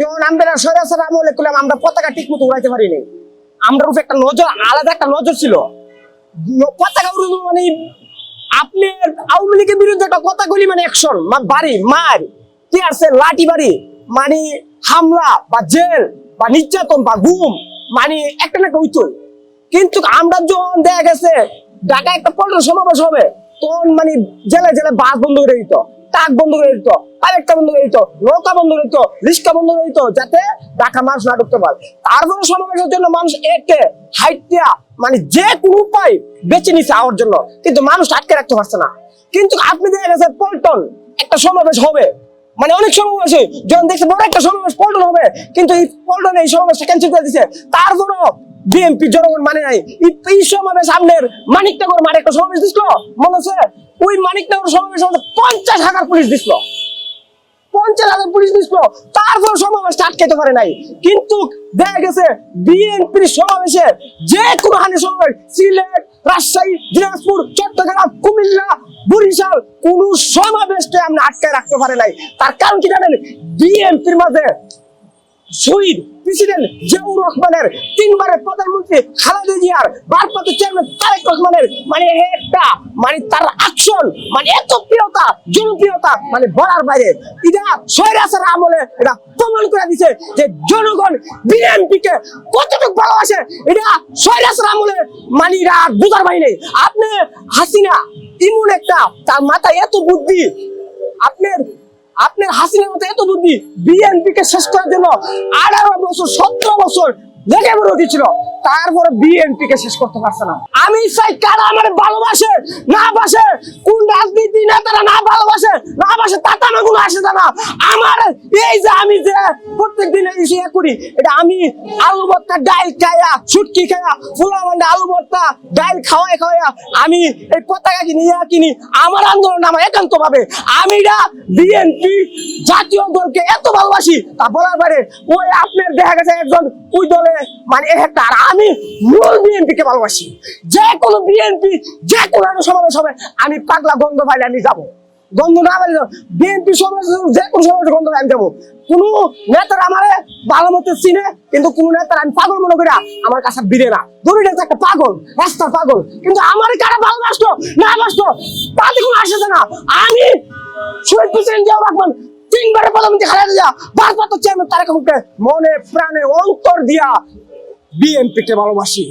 যেমন আমরা সরাসরি আমলে করলাম, আমরা পতাকা ঠিক মতো উড়াইতে পারিনি। আমরা উপরে একটা নজর, আলাদা একটা নজর ছিল। পতাকা উড়ানো মানে আপনি আওয়ামী লীগের বিরুদ্ধে একটা কথা বলি মানে অ্যাকশন, বাড়ি মার কি আছে, লাঠি বাড়ি মানে হামলা বা জেল বা নির্যাতন বা গুম মানে একটা না একটা উইতল। কিন্তু আমরা যখন দেখা গেছে ঢাকা একটা পল্টন সমাবেশ হবে, তখন মানে জেলায় জেলায় বাস বন্ধ করে দিত, ট্রাক বন্ধ করে দিত, আরেকটা বন্ধ করে দিত, নৌকা বন্ধ করে দিত, রিক্সা বন্ধ করে দিত, যাতে ঢাকা মানুষ না ঢুকতে পারে। তারপরে সমাবেশের জন্য মানুষ একে হাইটিয়া মানে যে কোনো উপায় বেছে নিছে আওয়ার জন্য, কিন্তু মানুষ আটকে রাখতে পারছে না। কিন্তু আপনি দেখা গেছে পল্টন একটা সমাবেশ হবে, মানে অনেক সমাবেশ যখন দেখছে বড় একটা সমাবেশ পল্টন হবে, কিন্তু এই পল্টনে এই সমাবেশটা ক্যান্সেল করে দিচ্ছে। তারপরও বিএনপি জনগণ মানে নাই। এই সমাবেশ আপনার মানিকনগর মাঠে একটা সমাবেশ দিছিল, মনে আছে? ওই মানিকনগর সমাবেশ 50,000 পুলিশ দিছিল, 50,000 পুলিশ দিছিল, তারপর সমাবেশটা আটকাইতে পারে নাই। কিন্তু দেখা গেছে বিএনপির সমাবেশে যে কোনো হানি সমাবেশ, সিলেট, রাজশাহী, দিনাজপুর, চট্টগ্রাম, কুমিল্লা, বরিশাল কোন সমাবেশটা আমরা আটকায় রাখতে পারে নাই। তার কারণ কি জানেন? বিএনপির মাঝে শহীদ প্রেসিডেন্ট জিয়াউর রহমানের, 3 বারের প্রধানমন্ত্রী খালেদা জিয়ার, ভারপ্রাপ্ত চেয়ারম্যান তারেক রহমানের মানে একটা মানে তার অ্যাকশন মানে এত প্রিয়তা, জনপ্রিয়তা মানে বলার বাইরে। এটা স্বৈরাচার আমলে এটা প্রমাণ করে দিছে যে জনগণ বিএনপিকে কতটুকু ভালোবাসে। এটা স্বৈরাচার আমলে মানে এরা বুঝার বাইরে। আপনি হাসিনা ইমন একটা, তার মাথায় এত বুদ্ধি, আপনার হাসিনার মতো এত বুদ্ধি, বিএনপি কে শেষ করার জন্য 18 বছর 17 বছর লেগে পড়ে উঠেছিল, তারপরে বিএনপি কে শেষ করতে পারছে না। আমি চাই কারা আমার ভালোবাসে না বাসে, কোন রাজনীতি নেতারা না ভালোবাসে না বাসে, তাতে আমার কোনো আসে না। আমার এই যে আমি যে প্রত্যেক দিন এসে করি, এটা আমি আলু ভর্তা ডাল খাইয়া, ছুটকি খাইয়া, ফুলা মান্ডা আলু ভর্তা ডাল খাওয়াই খাওয়াইয়া আমি এই পতাকা কিনি। আমার আন্দোলন আমার একান্ত ভাবে, আমি বিএনপি জাতীয় দলকে এত ভালোবাসি তা বলার বাইরে। ওই আপনার দেখা গেছে একজন ওই দলে মানে একটা, আর আমি মূল বিএনপি কে ভালোবাসি। যে কোনো বিএনপি যে কোনো সমাবেশ হবে আমি পাগলা গন্ধ পাইলে আমি যাবো, গন্ধ না পাইলে বিএনপি সমাবেশ যে কোনো সমাবেশ গন্ধ আমি যাবো। কোন নেতার আমার ভালো মতো চিনে, কিন্তু কোন নেতার আমি পাগল মনে করি আমার কাছে বিরে না। দড়িটা একটা পাগল, রাস্তার পাগল, কিন্তু আমার কারা ভালোবাসতো না বাসতো তাতে কোনো আসে না। আমি শহীদ প্রেসিডেন্ট জিয়াউর রহমান, 3 বারের প্রধানমন্ত্রী খালেদা জিয়া, ভারপ্রাপ্ত চেয়ারম্যান তারেক রহমানকে মনে প্রাণে অন্তর দিয়া বিএনপি কে ভালোবাসি।